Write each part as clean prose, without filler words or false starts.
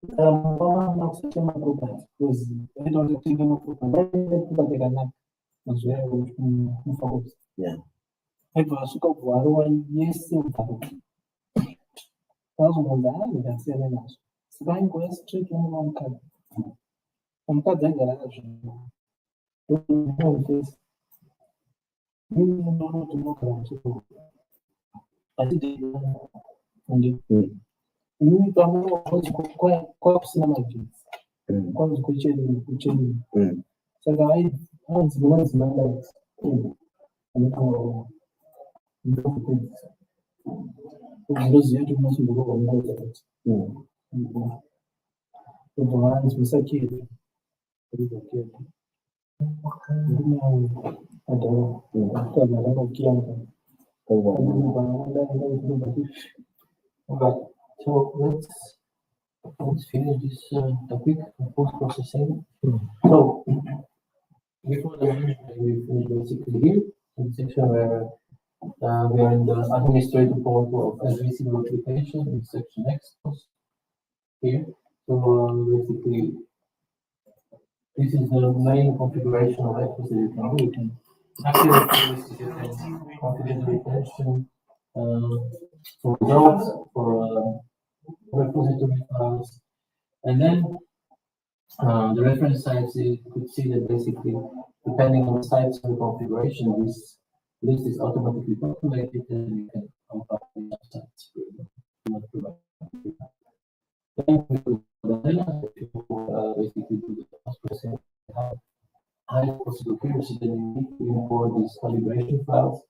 Não sei se é uma culpa, então eu tive uma culpa, não vai ter nada, mas é um favor. Aí eu acho que eu vou e esse é um favor. Faz uma andada, já sei lá. Se vai com esse tipo, não é um bocado de garagem. Eu não fiz. Não tomou carro, tipo, a gente onde e também qual a piscina mais difícil? Quando curti só que aí antes do lance manda muito os 12 anos não se mudou alguma coisa tudo mais isso aqui tudo aqui não adoro trabalhando aqui então so let's finish this a quick post processing. So before the we finish basically here in section where we are in the administrative portal of SVC notification in section X here. So basically this is the main configuration of access that you can do. You can activate services, you can configure the retention for nodes, for repository files, and then the reference sites, you could see that basically, depending on the sites and the configuration, this list is automatically populated and you can compile the sites. Then we do basically do the processing. High possible accuracy, then you need to import these calibration files.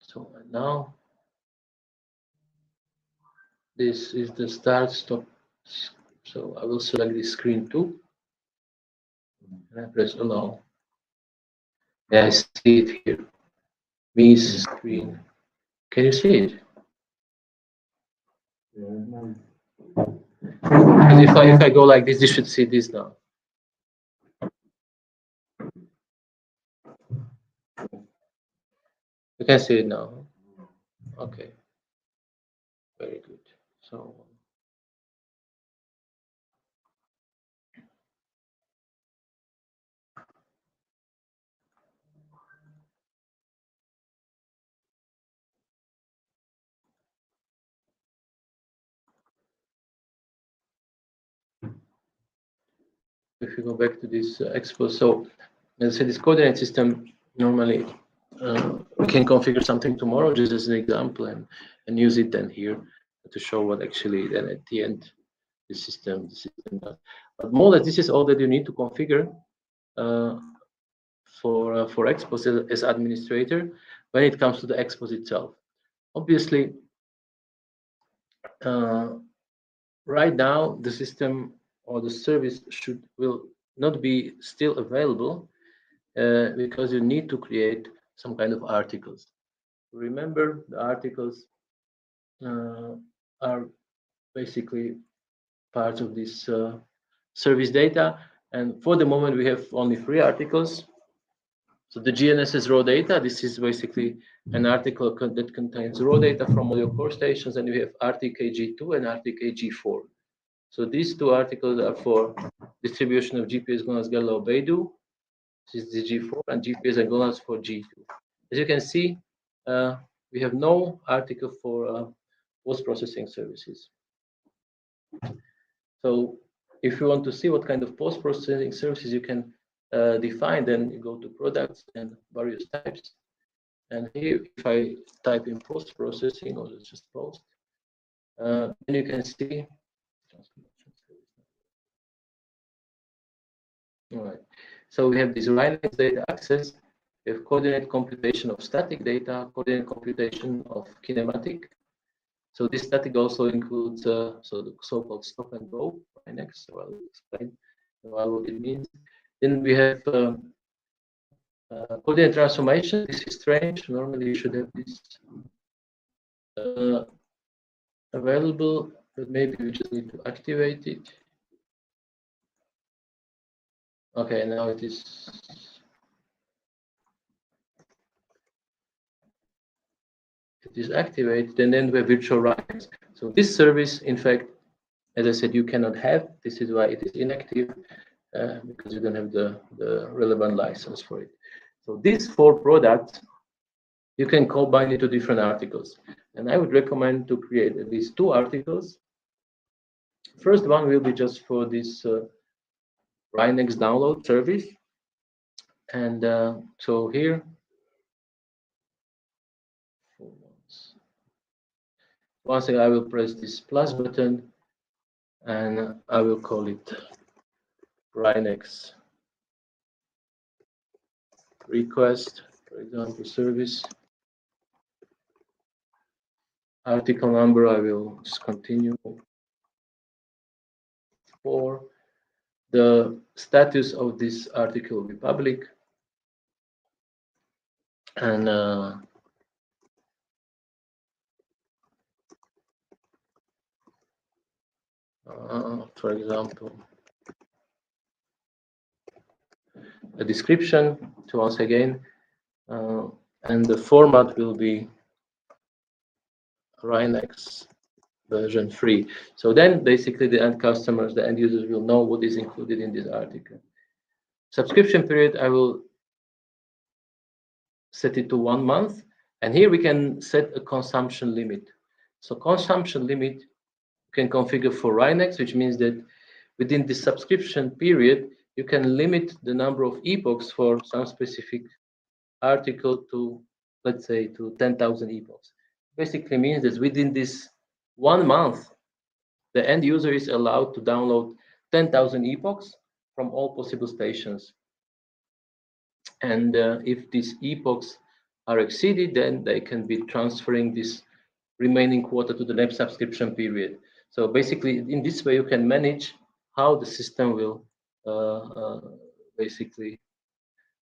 So now this is the start stop. So I will select the screen 2 and I press allow. Yeah, I see it here. Me's screen. Can you see it? Because if I go like this, you should see this now. You can see it now. Okay, very good. So if you go back to this expo, so as I said, this coordinate system normally we can configure something tomorrow, just as an example, and use it then here to show what actually then at the end the system does. But more or less, this is all that you need to configure for expos as administrator when it comes to the expos itself. Obviously, right now the system or the service will not be still available because you need to create some kind of articles. Remember, the articles are basically part of this service data, and for the moment we have only 3 articles. So the GNSS raw data, this is basically an article that contains raw data from all your core stations, and you have RTKG2 and RTKG4. So these 2 articles are for distribution of GPS GLONASS Galileo Beidou. This is the G4, and GPS and GLONASS for G2. As you can see, we have no article for post-processing services. So if you want to see what kind of post-processing services you can define, then you go to products and various types. And here, if I type in post-processing, or just post, then you can see. All right. So we have this Rhinex data access. We have coordinate computation of static data, coordinate computation of kinematic. So this static also includes so the so-called stop and go Rhinex. So I'll explain what it means. Then we have coordinate transformation. This is strange. Normally you should have this available, but maybe we just need to activate it. Okay, now it is. It is activated, and then we have virtual Rhinex. So this service, in fact, as I said, you cannot have. This is why it is inactive, because you don't have the relevant license for it. So these 4 products, you can combine into different articles. And I would recommend to create at least 2 articles. First one will be just for this Rhinex download service. And so here, once I will press this plus button, and I will call it Rhinex request, for example, service. Article number, I will just continue. For the status of this article will be public, and for example, a description. So once again, and the format will be Rhinex version 3. So then basically the end customers, the end users will know what is included in this article. Subscription period, I will set it to 1 month, and here we can set a consumption limit. So consumption limit you can configure for Rhinex, which means that within the subscription period, you can limit the number of epochs for some specific article to, let's say, to 10,000 epochs. Basically means that within this 1 month, the end user is allowed to download 10,000 epochs from all possible stations. And if these epochs are exceeded, then they can be transferring this remaining quota to the next subscription period. So basically, in this way, you can manage how the system will basically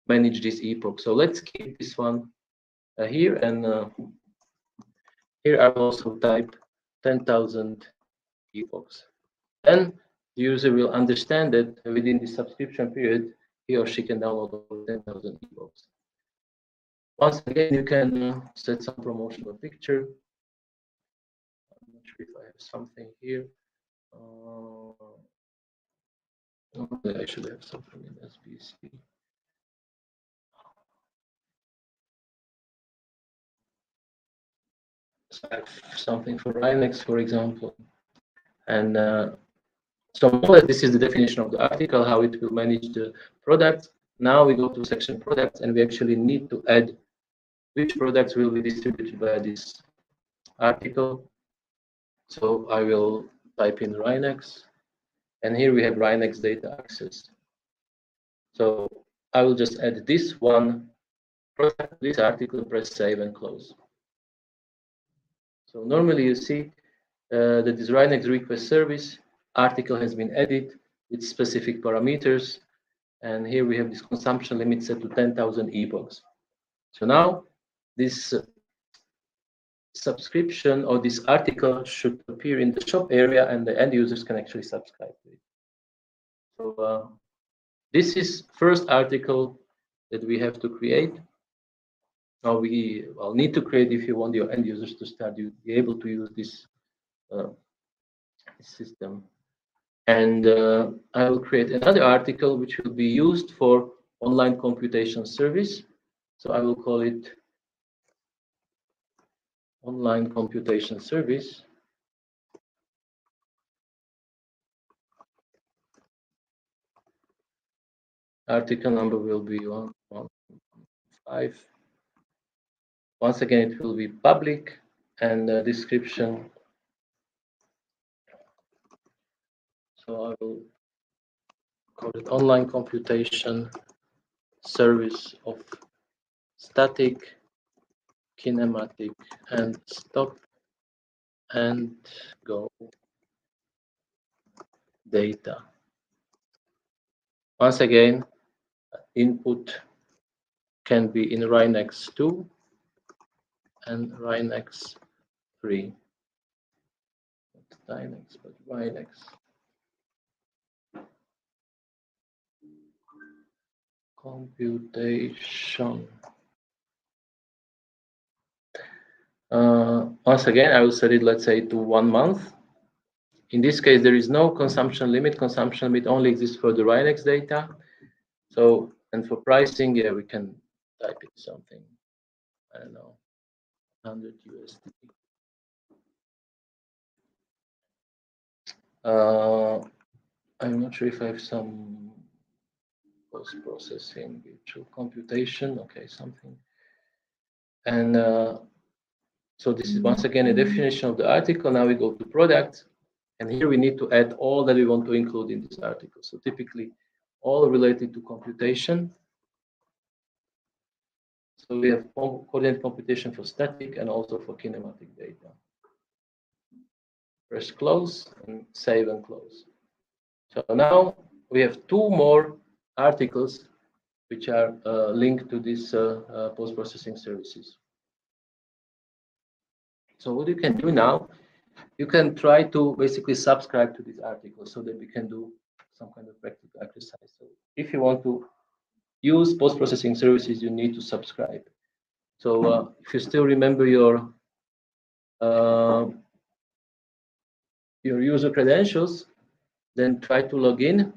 manage this epoch. So let's keep this one here, and here I will also type 10,000 epochs. Then the user will understand that within the subscription period, he or she can download over 10,000 epochs. Once again, you can set some promotional picture. I'm not sure if I have something here. I should have something in SBC. So I have something for Rhinex, for example. And so more or less this is the definition of the article, how it will manage the products. Now we go to section products, and we actually need to add which products will be distributed by this article. So I will type in Rhinex, and here we have Rhinex data access. So I will just add this one product, this article, press save and close. So normally you see that this Rhinex request service article has been added with specific parameters. And here we have this consumption limit set to 10,000 epochs. So now this subscription or this article should appear in the shop area, and the end users can actually subscribe to it. So this is first article that we have to create. Now we need to create if you want your end users to start be able to use this system. And I will create another article which will be used for online computation service. So I will call it online computation service. Article number will be 115. Once again, it will be public, and description. So I will call it online computation service of static, kinematic, and stop and go data. Once again, input can be in Rhinex 2 and Rhinex 3. Not Dynex, but Rhinex. Computation. Once again, I will set it, let's say, to 1 month. In this case, there is no consumption limit. Consumption limit only exists for the Rhinex data. So, and for pricing, yeah, we can type in something, I don't know, 100 USD. I'm not sure if I have some post-processing, virtual computation, okay, something. And so this is once again a definition of the article. Now we go to products, and here we need to add all that we want to include in this article. So typically all related to computation. So we have coordinate computation for static and also for kinematic data. Press close and save and close. So now we have 2 more articles which are linked to this post-processing services. So what you can do now, you can try to basically subscribe to this article so that we can do some kind of practical exercise. So if you want to use post-processing services, you need to subscribe. So if you still remember your user credentials, then try to log in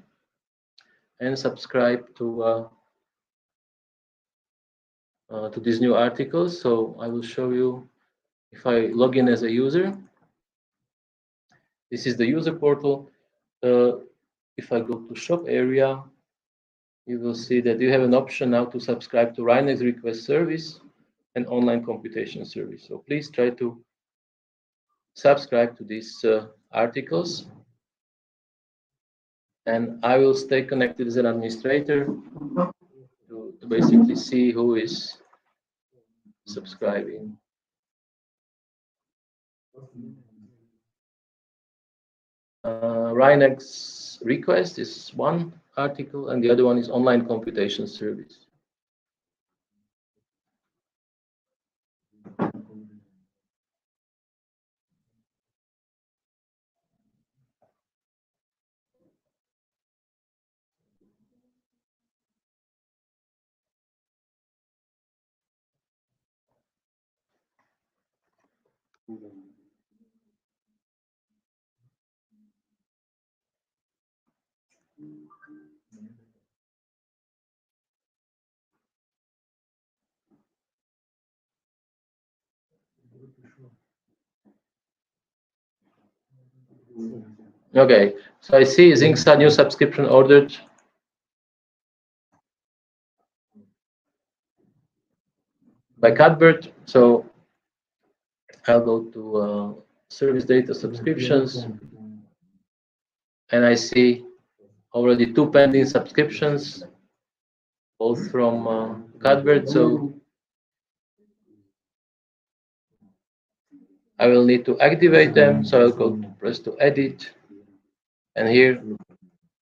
and subscribe to these new articles. So I will show you if I log in as a user. This is the user portal. If I go to shop area, you will see that you have an option now to subscribe to Rhinex request service and online computation service. So please try to subscribe to these articles, and I will stay connected as an administrator to basically see who is subscribing. Rhinex request is one article, and the other one is online computation service. Okay, so I see Zingsa new subscription ordered. By Cuthbert. So I'll go to service data subscriptions, and I see already 2 pending subscriptions, both from Cuthbert. So I will need to activate them. So I'll go to press to edit, and here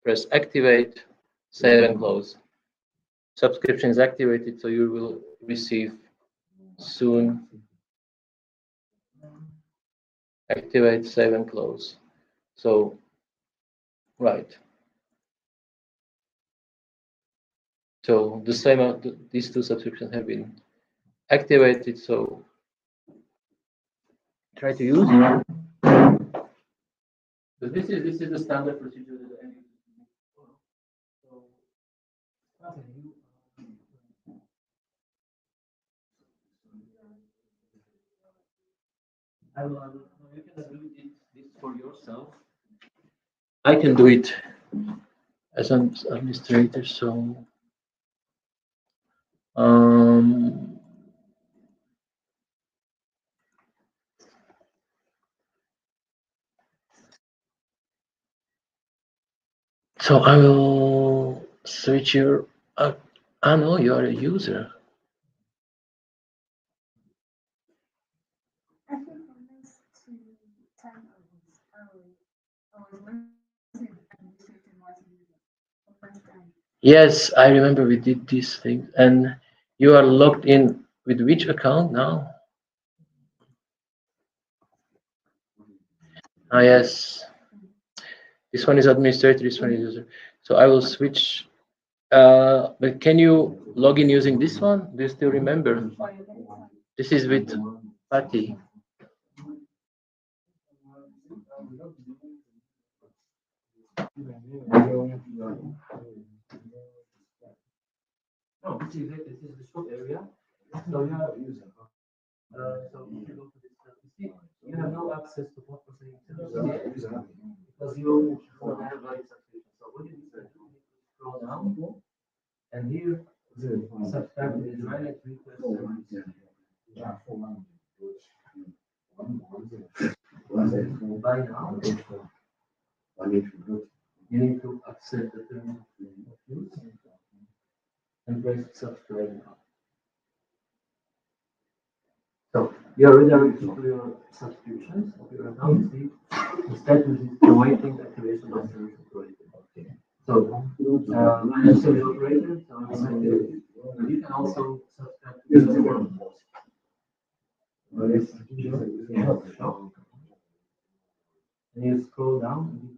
press activate, save and close. Subscription is activated, so you will receive soon. Activate, save and close. So right. So the same, these 2 subscriptions have been activated. So try to use. So this is the standard procedure that I use. So you can do this for yourself. I can do it as an administrator. So so I will switch your. I know you are a user. Yes, I remember we did these things. And you are logged in with which account now? Ah, yes. This one is administrator, this one is user. So I will switch. But can you log in using this one? Do you still remember? This is with Patty. No, this is it. This is the shop area. So you have so if you go to this, you see, you have no access to what processing services because you don't have like subscription. So what you need to do is scroll down, and here subscribe to the direct request service. By now, you need to accept the terms of use and press subscribe now. So you are redirected to your subscriptions of your account. See, the status is awaiting activation of service operator. Okay. So manage service operator, so I'm activated. But you can also subscribe to the other one. And you scroll down, and you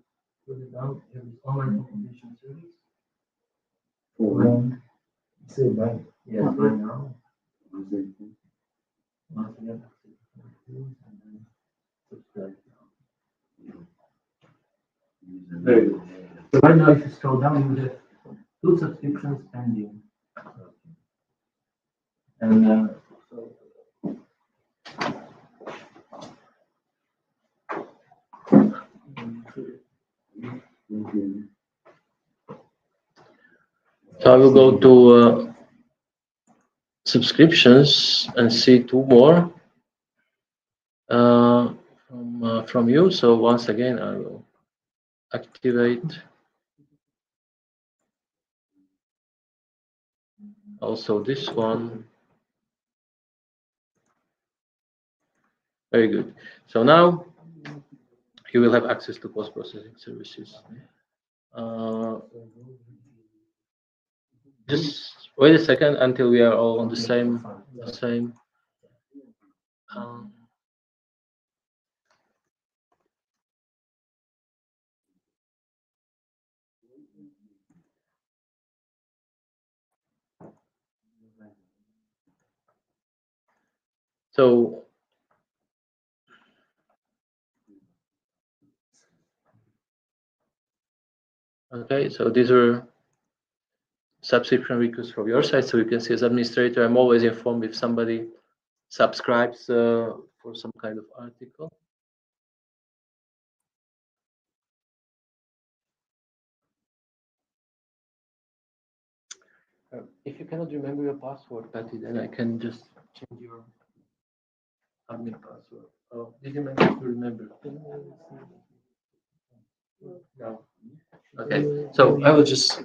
put it down, you have this online consultation service. Say bye. Yes, right now. Once again, and then subscribe. Very good. So right now, if you scroll down, you have 2 subscriptions pending. And so I will go to subscriptions and see 2 more from you. So once again, I will activate also this one. Very good. So now you will have access to post-processing services. Just wait a second until we are all on the same. So Okay, so these are subscription requests from your side, so you can see as administrator, I'm always informed if somebody subscribes for some kind of article. If you cannot remember your password, Patty, then I can just change your admin password. Oh, did you manage to remember? No. Okay, so I will just.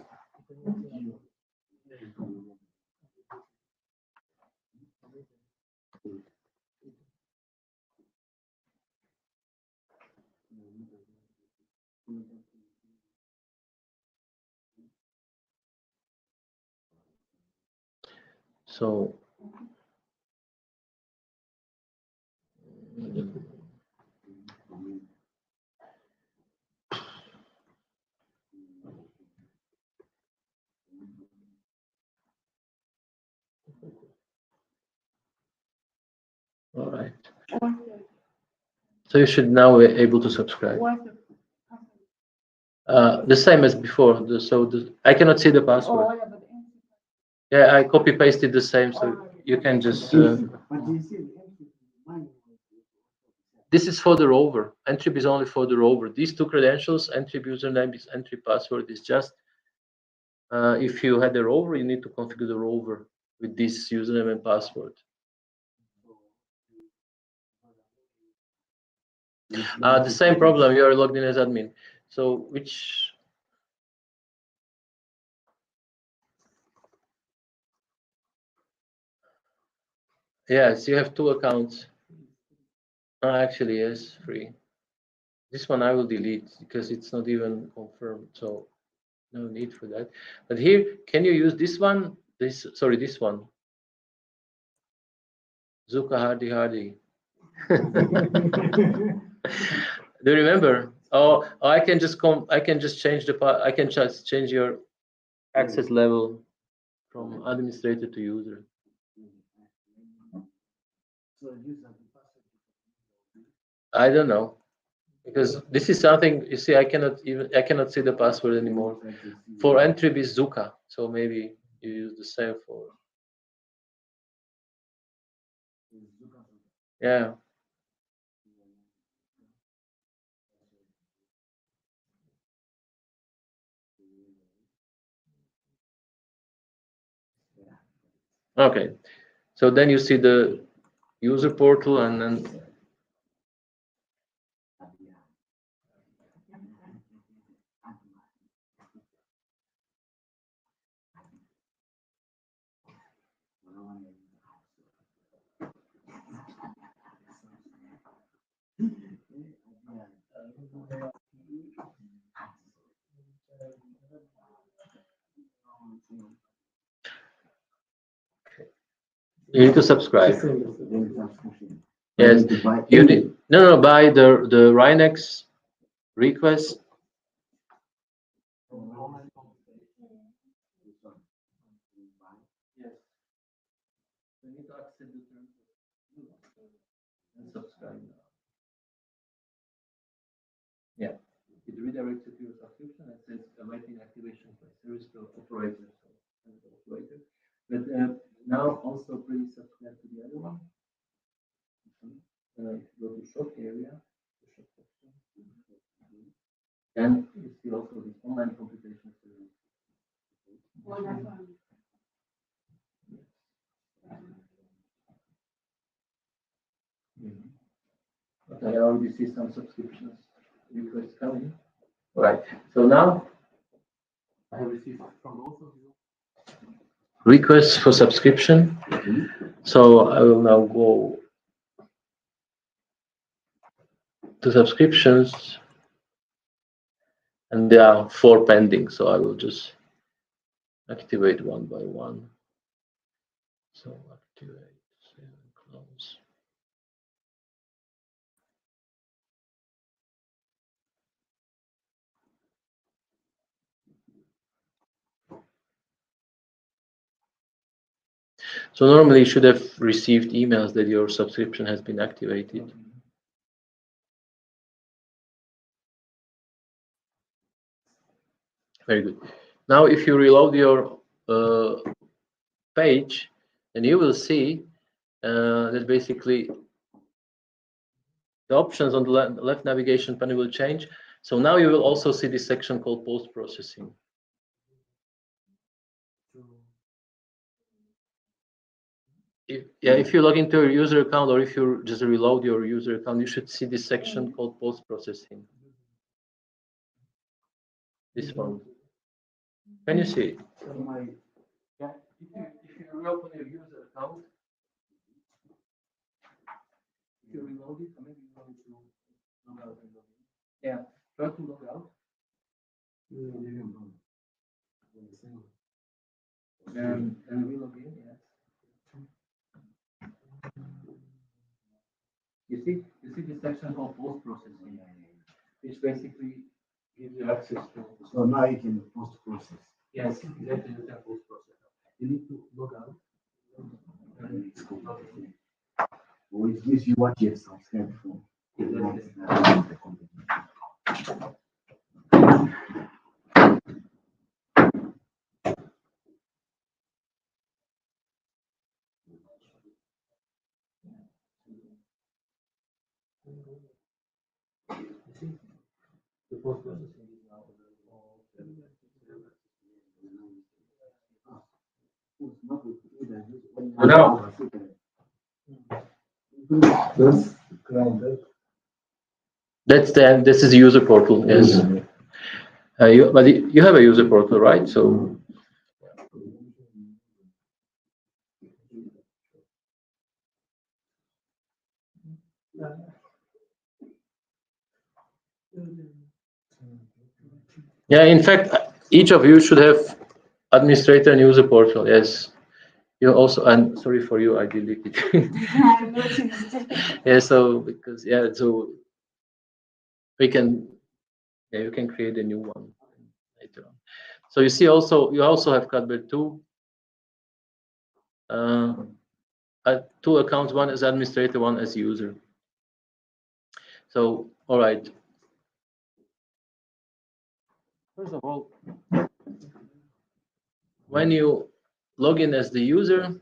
So. All right. So you should now be able to subscribe. The same as before. I cannot see the password. Yeah, I copy pasted the same, so you can just. This is for the rover. Entry is only for the rover. These two credentials, entry username is entry password, is just if you had a rover, you need to configure the rover with this username and password. The same problem. You are logged in as admin. So which? Yes, you have two accounts. Actually, yes, free. This one I will delete because it's not even confirmed. So no need for that. But here, can you use this one? This one. Zuka Hardy. Do you remember? Oh, I can just change I can just change your access level from administrator to user. I don't know because this is something you see. I cannot see the password anymore. For entry is Zuka, so maybe you use the same for. Yeah. Okay. So then you see the user portal and then. You need to subscribe. Yes, you need no buy the Rhinex request. Yes. You need to accept the terms and subscribe now. Yeah. It redirects you to your subscription and says awaiting activation by service operator. But now also please subscribe to the other one. Go to shop area, and you see also this online computation service. But I already see some subscriptions requests coming. All right. So now I have received from both of you requests for subscription. So I will now go to subscriptions, and there are 4 pending. So I will just activate one by one. So activate, save and close. So normally you should have received emails that your subscription has been activated. Very good. Now, if you reload your page, then you will see that basically the options on the left navigation panel will change. So now you will also see this section called post-processing. If you log into your user account, or if you just reload your user account, you should see this section called post-processing. This one. Can you see it? Yeah. If you reopen your user account, if you reload it, maybe you want to log out and log in. Yeah, try to log out. And re-log in, yes. You see this section called post-processing, which basically gives you access to. So now you can post-process. Yes, exactly. You can post-process. You need to log out. And it's called. Or it gives you what you have subscribed for. The post-processing is now available. This is the user portal, yes. But you have a user portal, right? So yeah, in fact, each of you should have administrator and user portal. Yes, you also. And sorry for you, I deleted. Yeah, so because so we can. Yeah, you can create a new one later on. So you see, you also have Cuthbert 2. Two accounts, one as administrator, one as user. So, all right. First of all, when you log in as the user,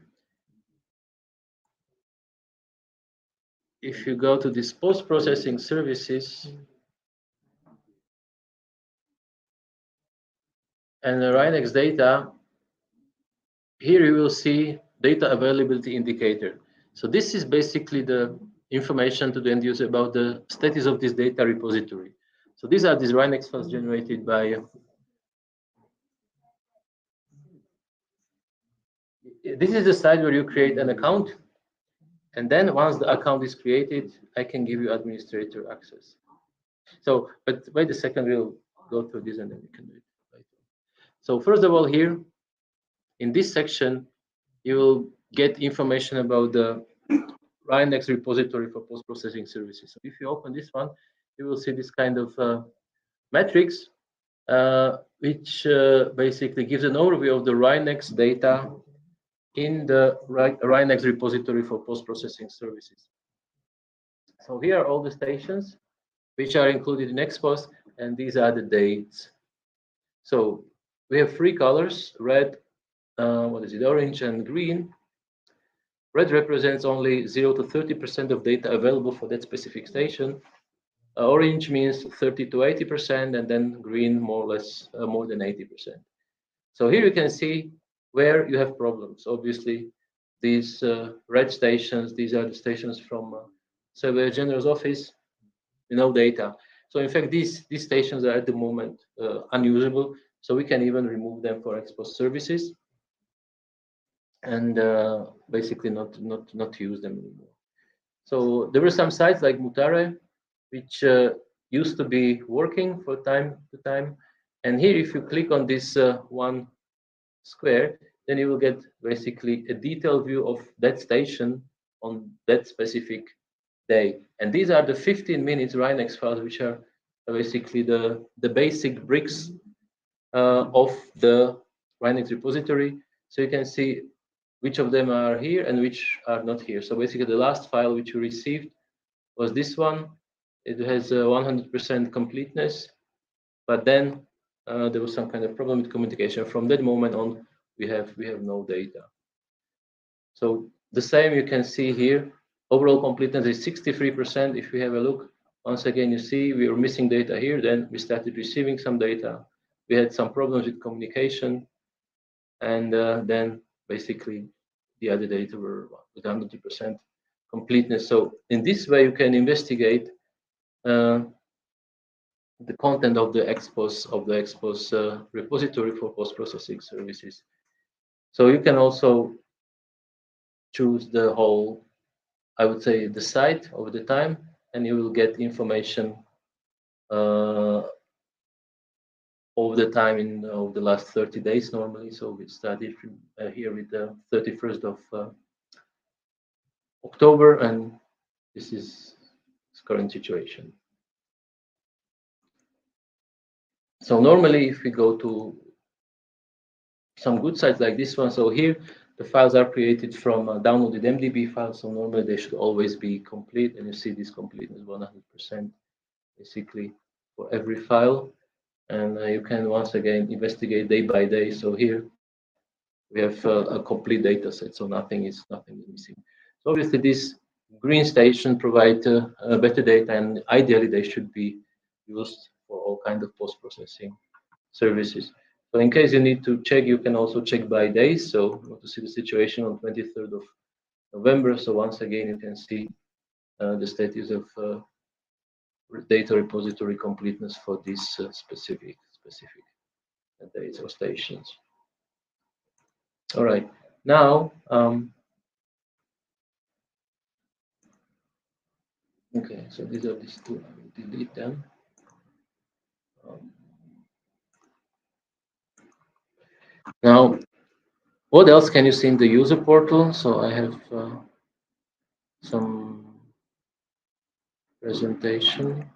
if you go to this post-processing services and the Rhinex data, here you will see data availability indicator. So this is basically the information to the end user about the status of this data repository. So these are these Rhinex files generated by this is the site where you create an account, and then once the account is created, I can give you administrator access. So, but wait a second, we'll go through this and then we can do it later. So first of all, here in this section, you will get information about the Rhinex repository for post-processing services. So if you open this one, you will see this kind of matrix, which basically gives an overview of the Rhinex data in the Rhinex repository for post-processing services. So here are all the stations which are included in Expost, and these are the dates. So we have three colors: red, orange, and green. Red represents only 0 to 30% of data available for that specific station. Orange means 30 to 80%, and then green more or less more than 80%. So here you can see where you have problems. Obviously, these red stations, these are the stations from Surveyor General's office, no data. So in fact, these stations are at the moment unusable. So we can even remove them for Expost services and basically not use them anymore. So there were some sites like Mutare, which used to be working for time to time. And here, if you click on this one square, then you will get basically a detailed view of that station on that specific day. And these are the 15 minutes Rhinex files, which are basically the basic bricks of the Rhinex repository. So you can see which of them are here and which are not here. So basically the last file which you received was this one. It has 100% completeness, but then there was some kind of problem with communication. From that moment on, we have no data. So the same you can see here. Overall completeness is 63%. If we have a look, once again, you see we were missing data here. Then we started receiving some data. We had some problems with communication, and then basically the other data were with 100% completeness. So in this way, you can investigate the content of the expos repository for post-processing services. So you can also choose the whole, I would say, the site over the time, and you will get information over the time in over the last 30 days normally. So we started here with the 31st of October, and this is its current situation. So normally, if we go to some good sites like this one, so here the files are created from downloaded MDB files. So normally they should always be complete, and you see this completeness 100% basically for every file. And you can once again investigate day by day. So here we have a complete data set, so nothing is missing. So obviously this green station provide better data, and ideally they should be used for all kinds of post-processing services. So in case you need to check, you can also check by days. So you want to see the situation on 23rd of November. So once again, you can see the status of data repository completeness for these specific days or stations. All right, now okay, so these are these two. I will delete them. Now, what else can you see in the user portal? So I have some presentation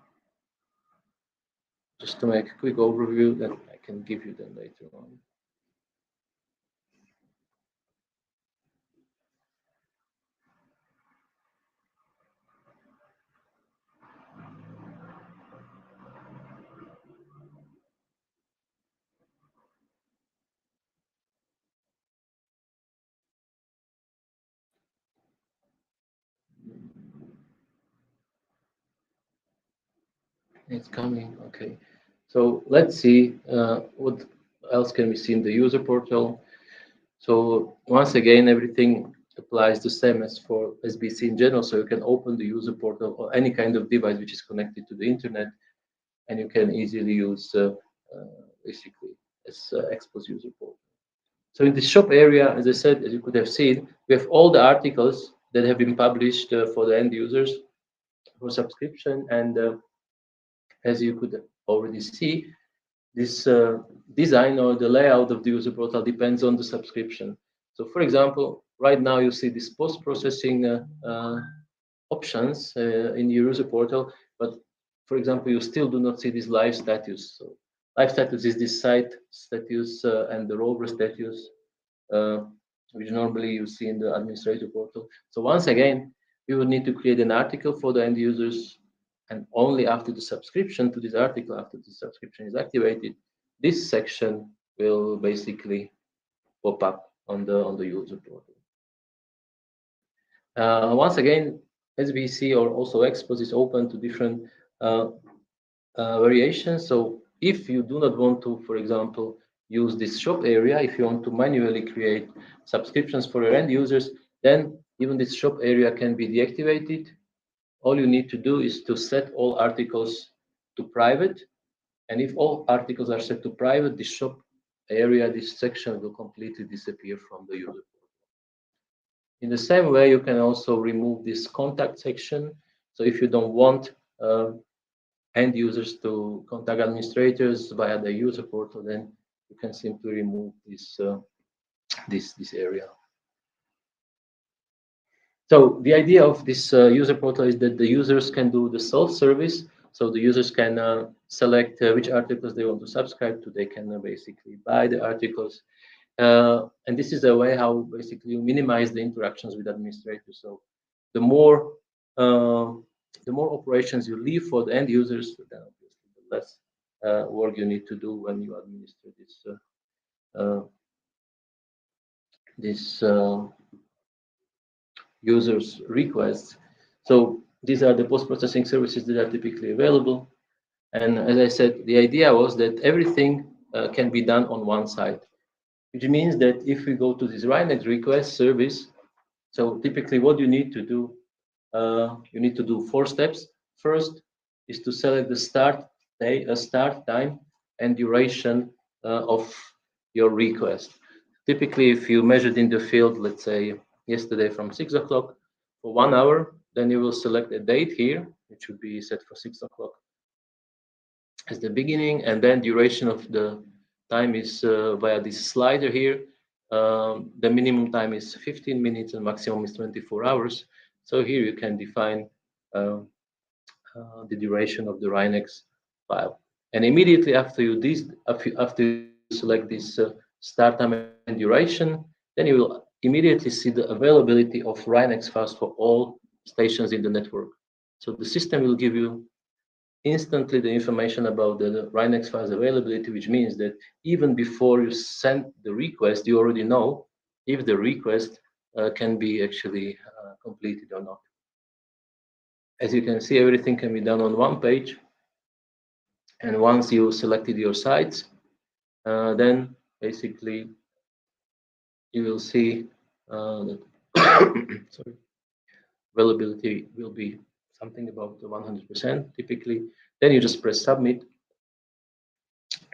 just to make a quick overview that I can give you then later on. It's coming, okay. So let's see what else can we see in the user portal. So once again, everything applies the same as for SBC in general. So you can open the user portal or any kind of device which is connected to the internet, and you can easily use basically as Expos user portal. So in the shop area, as I said, as you could have seen, we have all the articles that have been published for the end users for subscription, and as you could already see, this design or the layout of the user portal depends on the subscription. So for example, right now you see this post-processing options in your user portal, but for example, you still do not see this live status. So live status is this site status and the rover status, which normally you see in the administrator portal. So once again, we would need to create an article for the end users, and only after the subscription to this article, after the subscription is activated, this section will basically pop up on the user portal. Once again, SBC or also Expos is open to different variations. So if you do not want to, for example, use this shop area, if you want to manually create subscriptions for your end users, then even this shop area can be deactivated. All you need to do is to set all articles to private. And if all articles are set to private, the shop area, this section will completely disappear from the user portal. In the same way, you can also remove this contact section. So if you don't want end users to contact administrators via the user portal, then you can simply remove this this area. So the idea of this user portal is that the users can do the self-service. So the users can select which articles they want to subscribe to. They can basically buy the articles. And this is a way how basically you minimize the interactions with administrators. So the more operations you leave for the end users, then obviously the less work you need to do when you administer this user's requests. So these are the post-processing services that are typically available. And as I said, the idea was that everything can be done on one side, which means that if we go to this Rhinex request service, so typically what you need to do, you need to do 4 steps. First is to select the start time and duration of your request. Typically, if you measured in the field, let's say yesterday from 6 o'clock for 1 hour, then you will select a date here, which should be set for 6 o'clock as the beginning, and then duration of the time is via this slider here. The minimum time is 15 minutes and maximum is 24 hours. So here you can define the duration of the Rhinex file. And immediately after you select this start time and duration, then you will immediately see the availability of Rhinex files for all stations in the network. So the system will give you instantly the information about the Rhinex files availability, which means that even before you send the request, you already know if the request can be actually completed or not. As you can see, everything can be done on one page. And once you selected your sites, then basically you will see that sorry, availability will be something about 100% typically. Then you just press submit,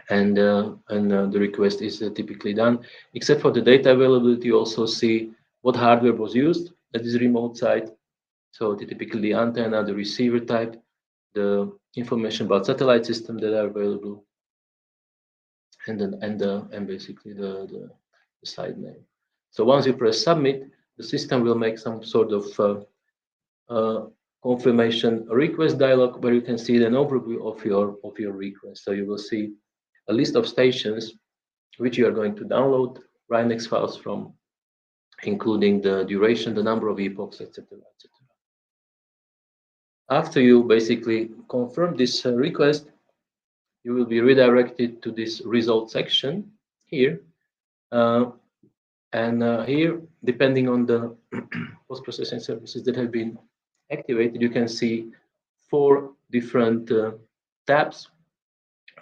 and the request is typically done. Except for the data availability, you also see what hardware was used at this remote site. So typically the antenna, the receiver type, the information about satellite system that are available, and basically the site name. So once you press submit, the system will make some sort of confirmation request dialog where you can see an overview of your request. So you will see a list of stations which you are going to download Rhinex files from, including the duration, the number of epochs, etc., etc. After you basically confirm this request, you will be redirected to this result section here. Here, depending on the post-processing services that have been activated, you can see 4 different tabs.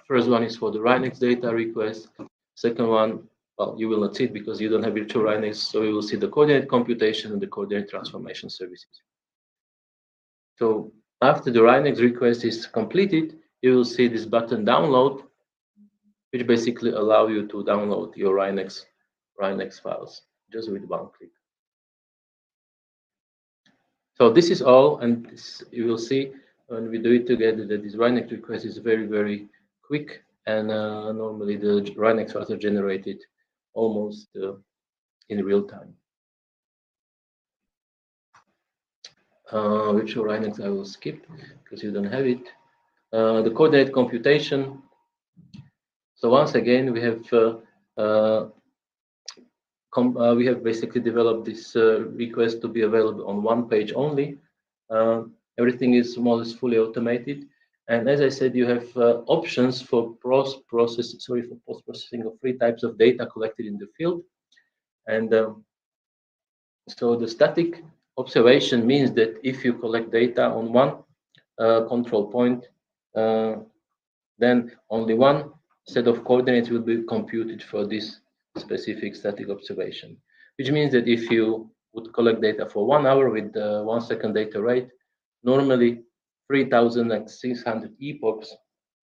First one is for the Rhinex data request. Second one, well, you will not see it because you don't have virtual Rhinex, so you will see the coordinate computation and the coordinate transformation services. So after the Rhinex request is completed, you will see this button download, which basically allow you to download your Rhinex files just with one click. So this is all, and you will see when we do it together that this Rhinex request is very, very quick, and normally the Rhinex files are generated almost in real time. Virtual Rhinex I will skip because you don't have it. The coordinate computation. So once again, we have basically developed this request to be available on one page only. Everything is more or less fully automated, and as I said, you have options for post-processing of 3 types of data collected in the field. And so the static observation means that if you collect data on one control point, then only one set of coordinates will be computed for this specific static observation, which means that if you would collect data for 1 hour with 1 second data rate, normally 3,600 epochs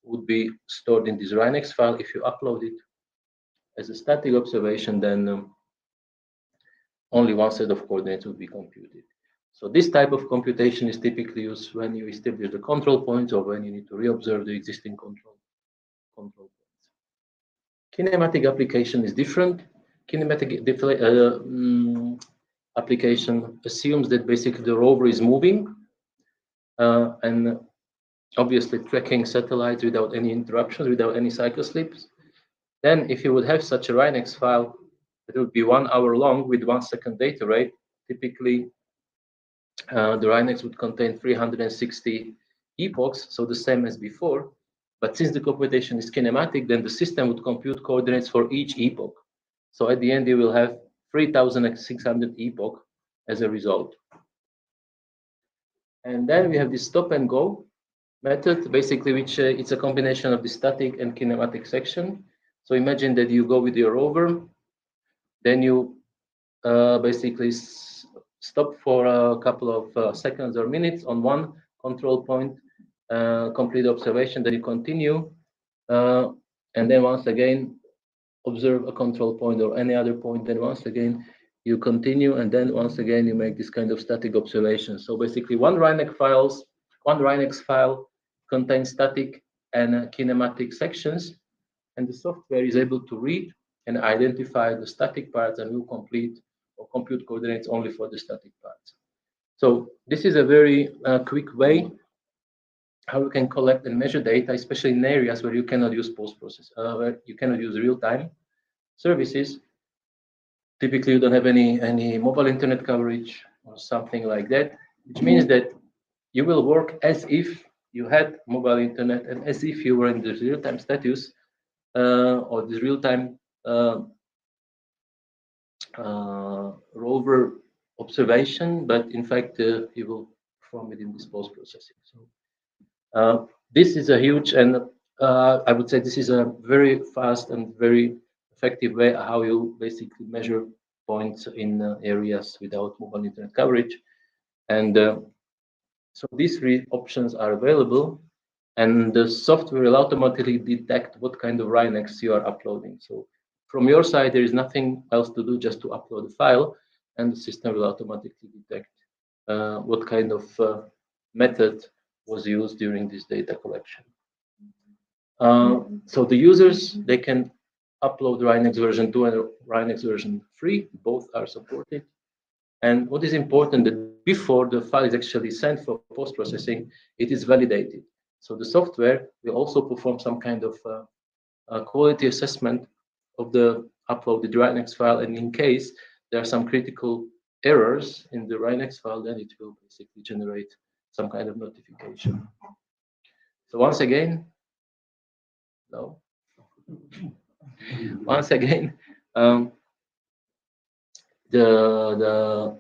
would be stored in this Rhinex file. If you upload it as a static observation, then only one set of coordinates will be computed. So this type of computation is typically used when you establish the control points or when you need to reobserve the existing control points. Kinematic application is different. Kinematic application assumes that basically the rover is moving and obviously tracking satellites without any interruptions, without any cycle slips. Then if you would have such a Rhinex file, it would be 1 hour long with 1 second data rate. Typically, the Rhinex would contain 360 epochs, so the same as before. But since the computation is kinematic, then the system would compute coordinates for each epoch. So at the end, you will have 3,600 epoch as a result. And then we have this stop and go method, basically, which it's a combination of the static and kinematic section. So imagine that you go with your rover, then you basically stop for a couple of seconds or minutes on one control point, complete observation, then you continue, and then once again observe a control point or any other point, then once again you continue, and then once again you make this kind of static observation. So basically one Rhinex file contains static and kinematic sections, and the software is able to read and identify the static parts and will complete or compute coordinates only for the static parts. So this is a very quick way how you can collect and measure data, especially in areas where you cannot use post-process, where you cannot use real-time services. Typically, you don't have any mobile internet coverage or something like that, which means that you will work as if you had mobile internet and as if you were in the real-time status or the real-time rover observation, but in fact, you will perform it in this post-processing. So this is a huge, and I would say this is a very fast and very effective way how you basically measure points in areas without mobile internet coverage. And so these three options are available, and the software will automatically detect what kind of Rhinex you are uploading. So from your side, there is nothing else to do, just to upload the file, and the system will automatically detect what kind of method was used during this data collection. So the users, they can upload Rhinex version 2 and Rhinex version 3. Both are supported. And what is important that before the file is actually sent for post-processing, it is validated. So the software will also perform some kind of quality assessment of the uploaded Rhinex file. And in case there are some critical errors in the Rhinex file, then it will basically generate some kind of notification. So once again, no. Once again, the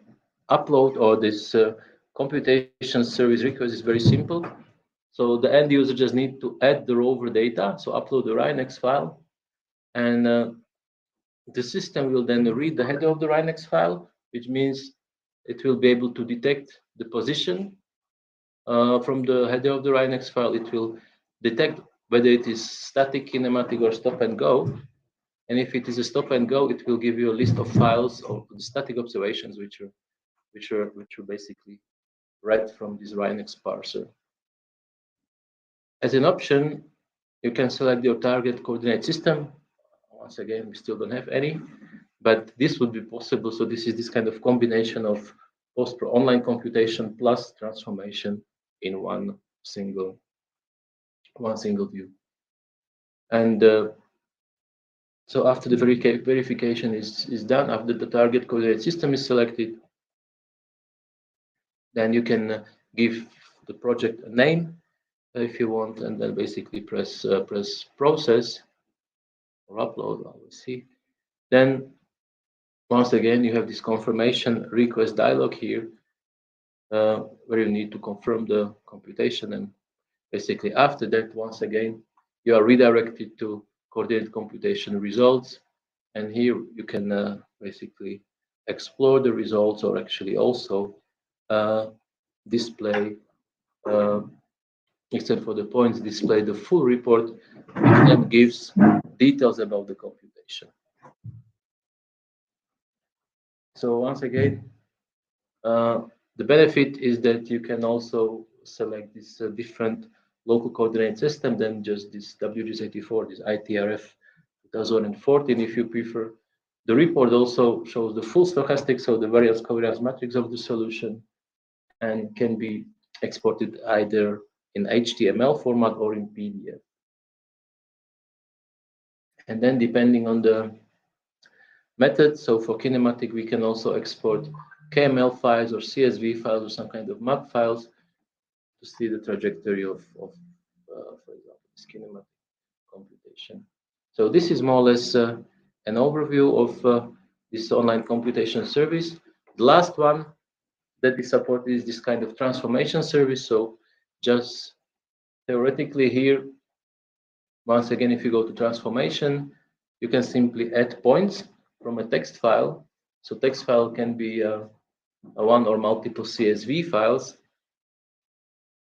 upload or this computation service request is very simple. So the end user just need to add the rover data, so upload the Rhinex file, and the system will then read the header of the Rhinex file, which means it will be able to detect the position from the header of the Rhinex file. It will detect whether it is static, kinematic, or stop and go. And if it is a stop and go, it will give you a list of files of the static observations, which are basically read from this Rhinex parser. As an option, you can select your target coordinate system. Once again, we still don't have any, but this would be possible. So this is this kind of combination of online computation plus transformation in one single view. And so after the verification is done, after the target coordinate system is selected, then you can give the project a name if you want, and then basically press process or upload. Let's see. Then once again, you have this confirmation request dialog here, where you need to confirm the computation, and basically after that, once again, you are redirected to coordinate computation results, and here you can basically explore the results, or actually also display, except for the points, display the full report, which then gives details about the computation. So once again, the benefit is that you can also select this different local coordinate system than just this WGS84, this ITRF 2014 if you prefer. The report also shows the full stochastic, so the variance covariance matrix of the solution, and can be exported either in HTML format or in PDF. And then depending on the method, so for kinematic, we can also export KML files or CSV files or some kind of map files to see the trajectory of for example, this kinematic computation. So this is more or less an overview of this online computation service. The last one that is supported is this kind of transformation service. So just theoretically here, once again, if you go to transformation, you can simply add points from a text file. So text file can be a one or multiple CSV files.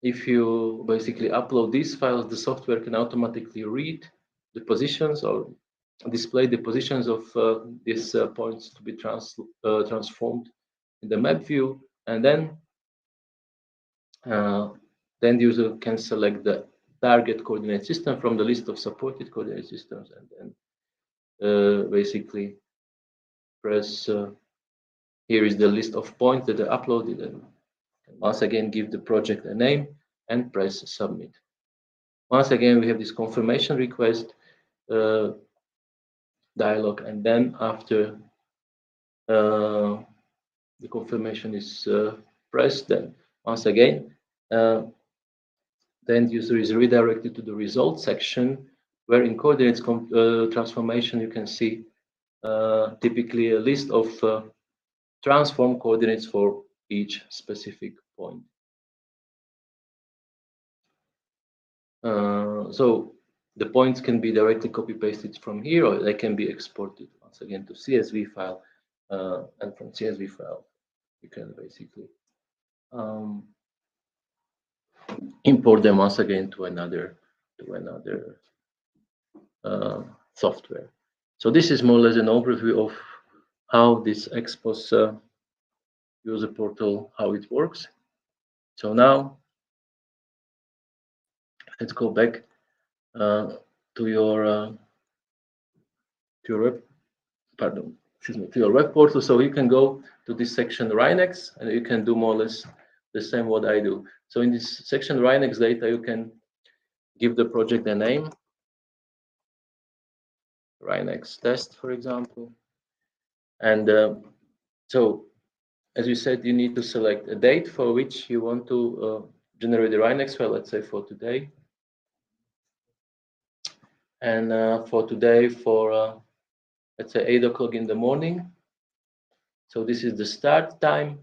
If you basically upload these files, the software can automatically read the positions or display the positions of these points to be transformed in the map view, and then the end user can select the target coordinate system from the list of supported coordinate systems, and then basically press here is the list of points that are uploaded, and once again give the project a name and press submit. Once again we have this confirmation request dialog, and then after the confirmation is pressed, then once again the end user is redirected to the results section, where in coordinates transformation you can see typically a list of transform coordinates for each specific point. So the points can be directly copy pasted from here, or they can be exported once again to CSV file, and from CSV file you can basically import them once again to another software. So this is more or less an overview of how this Expos user portal, how it works. So now let's go back to your web, to your web portal. So you can go to this section Rhinex, and you can do more or less the same what I do. So in this section Rhinex data, you can give the project a name, Rhinex test, for example. And so, as you said, you need to select a date for which you want to generate the Rhinex file, let's say for today. And for today, for let's say 8 o'clock in the morning. So this is the start time,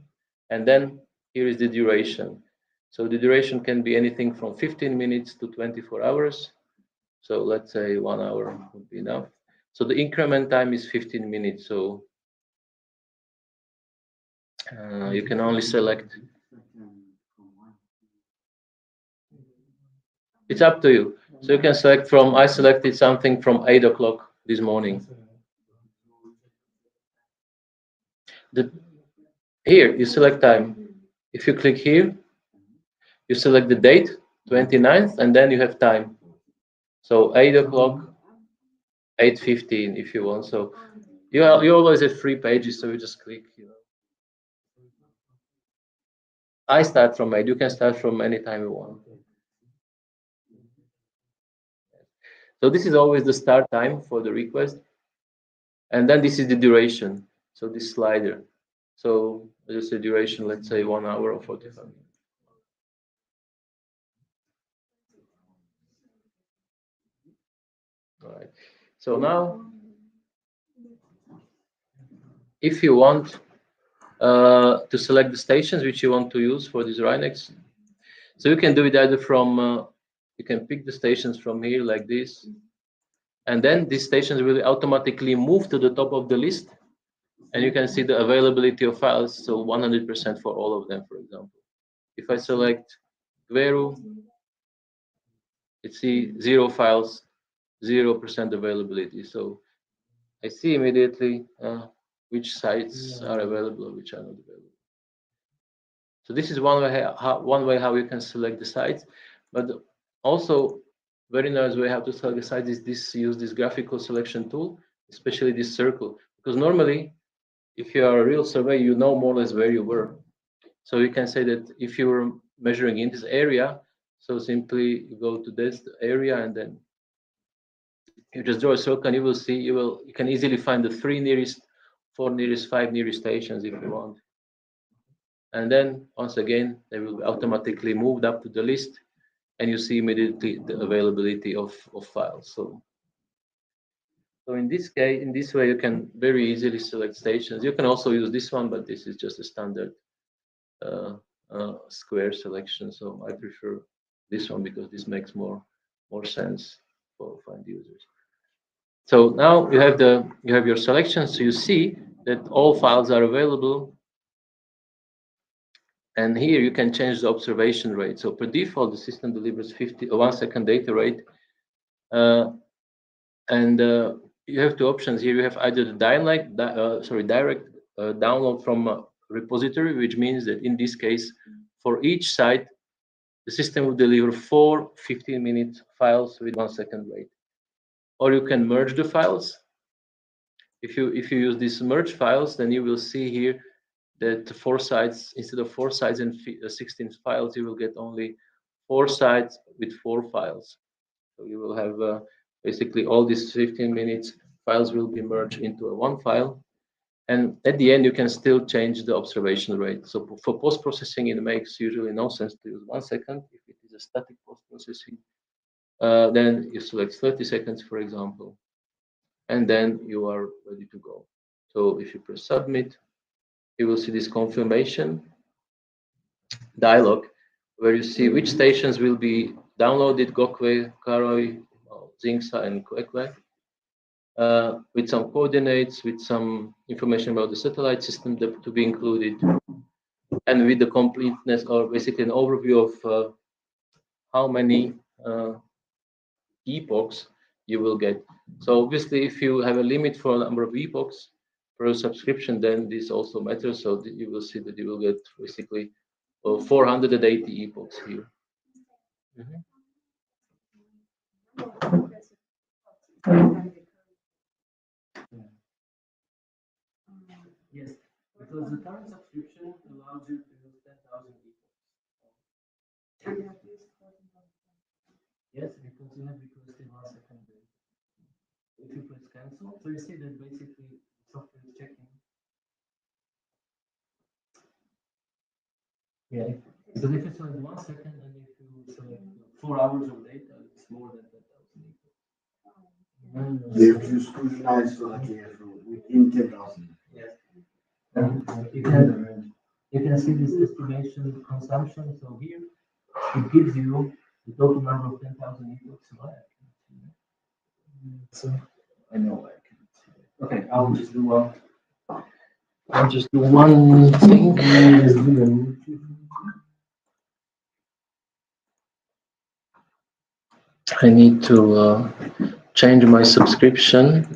and then here is the duration. So the duration can be anything from 15 minutes to 24 hours. So let's say 1 hour would be enough. So the increment time is 15 minutes. So you can only select. It's up to you. So you can select from, I selected something from 8 o'clock this morning. Here, you select time. If you click here, you select the date, 29th, and then you have time. So 8 o'clock, 8:15 if you want. So you always have 3 pages, so you just click. I start from 8. You can start from any time you want. So this is always the start time for the request. And then this is the duration. So this slider. So just the duration, let's say 1 hour or 45 minutes. All right. So now, if you want to select the stations which you want to use for this Rhinex, so you can do it either from, you can pick the stations from here like this, and then these stations will automatically move to the top of the list, and you can see the availability of files, so 100% for all of them, for example. If I select Gveru, it's 0 files, 0% availability. So I see immediately which sites are available, which are not available. So this is one way how you can select the sites, but also very nice way how to select the sites is use this graphical selection tool, especially this circle, because normally if you are a real surveyor, you know more or less where you were. So you can say that if you were measuring in this area, so simply you go to this area and then you just draw a circle, and you will see you can easily find the 3 nearest, 4 nearest, 5 nearest stations if you want. And then once again they will be automatically moved up to the list, and you see immediately the availability of files. So in this case, in this way, you can very easily select stations. You can also use this one, but this is just a standard square selection. So I prefer this one because this makes more sense for end users. So now you have your selection. So you see that all files are available. And here you can change the observation rate. So per default, the system delivers 1 second data rate. And you have two options here. You have either the direct download from a repository, which means that in this case, for each site, the system will deliver 4 15-minute files with 1 second wait. Or you can merge the files. If you use these merge files, then you will see here that 4 sites, instead of 4 sites and 16 files, you will get only 4 sites with 4 files. So you will have basically all these 15 minutes files will be merged into a one file. And at the end, you can still change the observation rate. So for post-processing, it makes usually no sense to use 1 second. If it is a static post-processing, then you select 30 seconds, for example, and then you are ready to go. So if you press submit, you will see this confirmation dialog where you see which stations will be downloaded: Gokwe, Karoi, Zingsa, and Kwekwe, with some coordinates, with some information about the satellite system to be included, and with the completeness, or basically an overview of how many epochs you will get. So obviously, if you have a limit for a number of epochs per subscription, then this also matters. So that you will see that you will get basically 480 epochs here. Mm-hmm. Yes, because the current subscription allows you to use 10,000 epochs. Yes, because you have requested 1 second. If you press cancel, so you see that basically software is checking. Yeah, because if it's only 1 second and if you select 4 hours of data, it's more than 10,000. They have to scrutinize so that you have within 10,000. Yes. And you can see this estimation consumption. So here it gives you the total number of 10,000 epochs. So I know I can see that. Okay, I'll just do one thing. I need to change my subscription.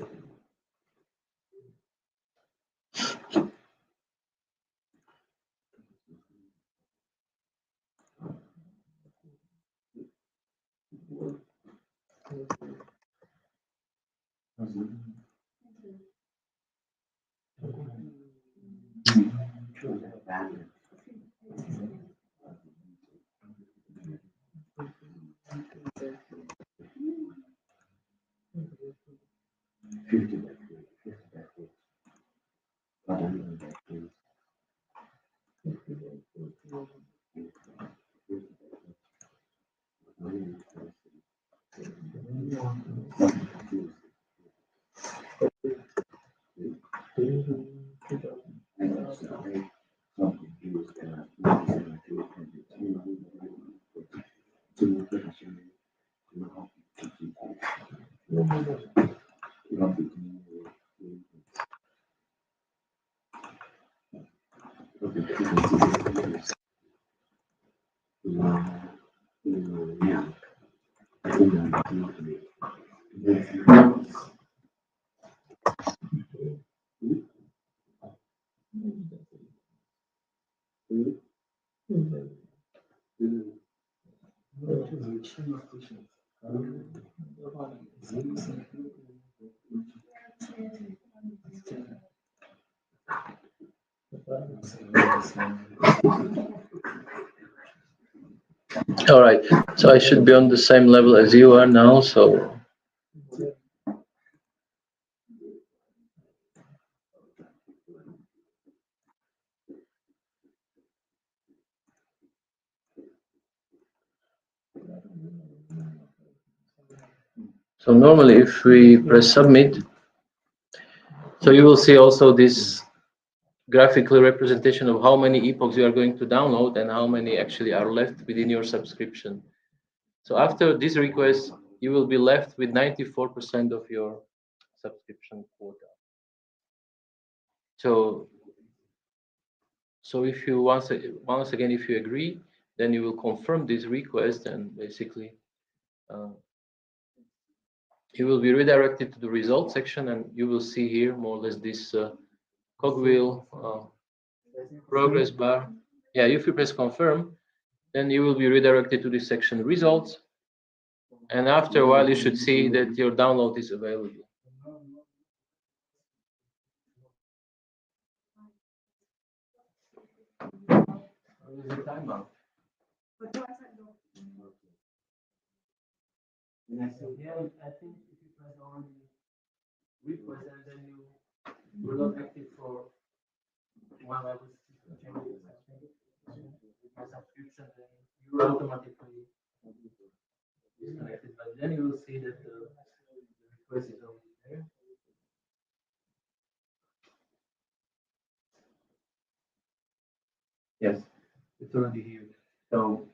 All right, so I should be on the same level as you are now. So So normally if we press submit, so you will see also this graphical representation of how many epochs you are going to download and how many actually are left within your subscription. So after this request, you will be left with 94% of your subscription quota. So if you once again, if you agree, then you will confirm this request, and basically you will be redirected to the results section, and you will see here more or less this cogwheel progress bar. Yeah, if you press confirm, then you will be redirected to this section results, and after a while you should see that your download is available. What is the timeout? Yeah, I think if you press on request and then you were not active for while I was changing my subscription, then you are automatically disconnected. But then you will see that the request is already there. Yes, it's already here. So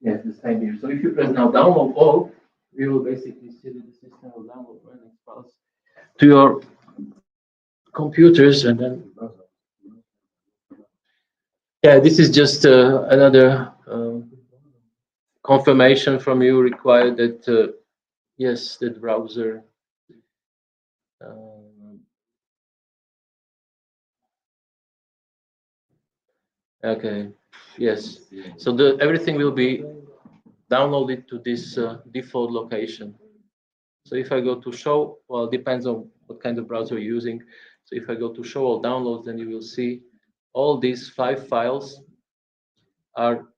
yes, the same here. So if you press now download all, we will basically see that the system will download running files to your computers, and then yeah, this is just another confirmation from you required that yes, that browser okay, yes. So everything will be downloaded to this default location. So if I go to show, well, it depends on what kind of browser you're using. So if I go to show all downloads, then you will see all these 5 files are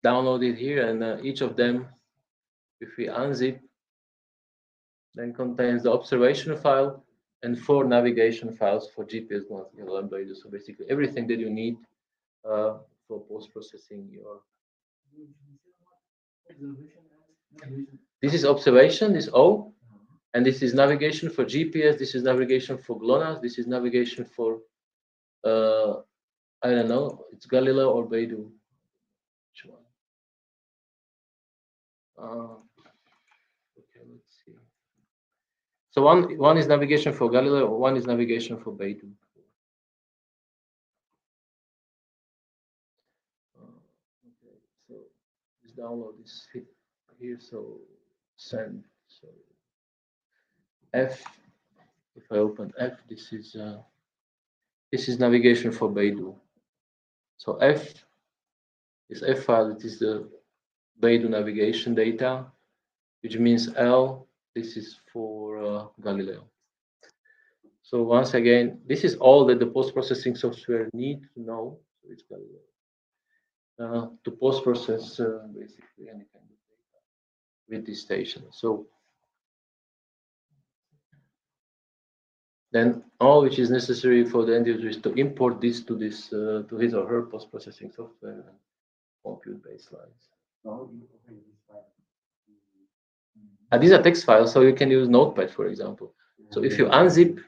downloaded here, and each of them, if we unzip, then contains the observation file and 4 navigation files for GPS Lambda. So basically everything that you need for post-processing your. This is observation, this O, and this is navigation for GPS. This is navigation for GLONASS. This is navigation for I don't know, it's Galileo or Beidou. Which one? Okay, let's see. So one is navigation for Galileo, one is navigation for Beidou. Okay, so this download is here, so send. So F, if I open F, this is navigation for Beidou. So F is F file, it is the Beidou navigation data, which means L, this is for Galileo. So once again, this is all that the post-processing software need to know. So it's Galileo to post-process basically any kind of data with this station. So then all which is necessary for the end user is to import this to his or her post-processing software and compute baselines. These are text files, so you can use Notepad, for example. So if you unzip,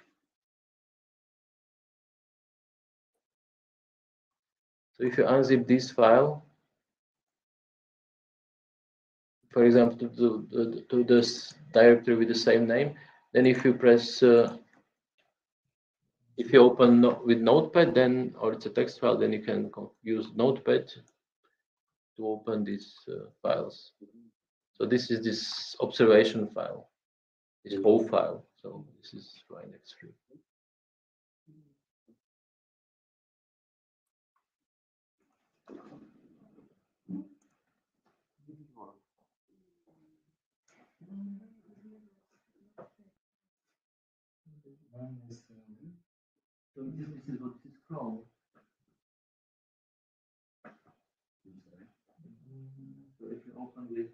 this file, for example, to this directory with the same name, then if you press, if you open with Notepad, then, or it's a text file, then you can use Notepad to open these files. So this is this observation file, this O file. So this is for index 3. So this is what is Chrome. So if you open with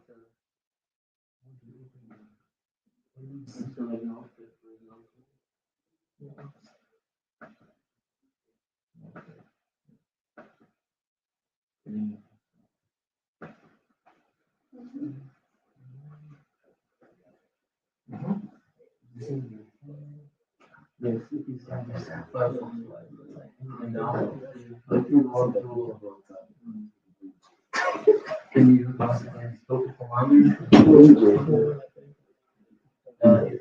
And now, if you want to, can you go to command? If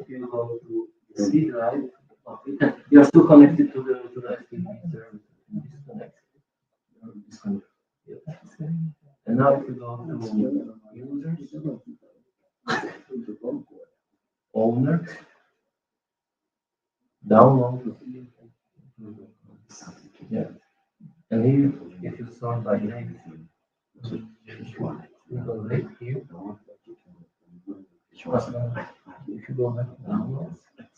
you go to C drive, you are still connected to the FTP server. Disconnect. And now if you go to users, owner, download. Yeah. And here, if you sort by name, you go right here. If you go back to downloads,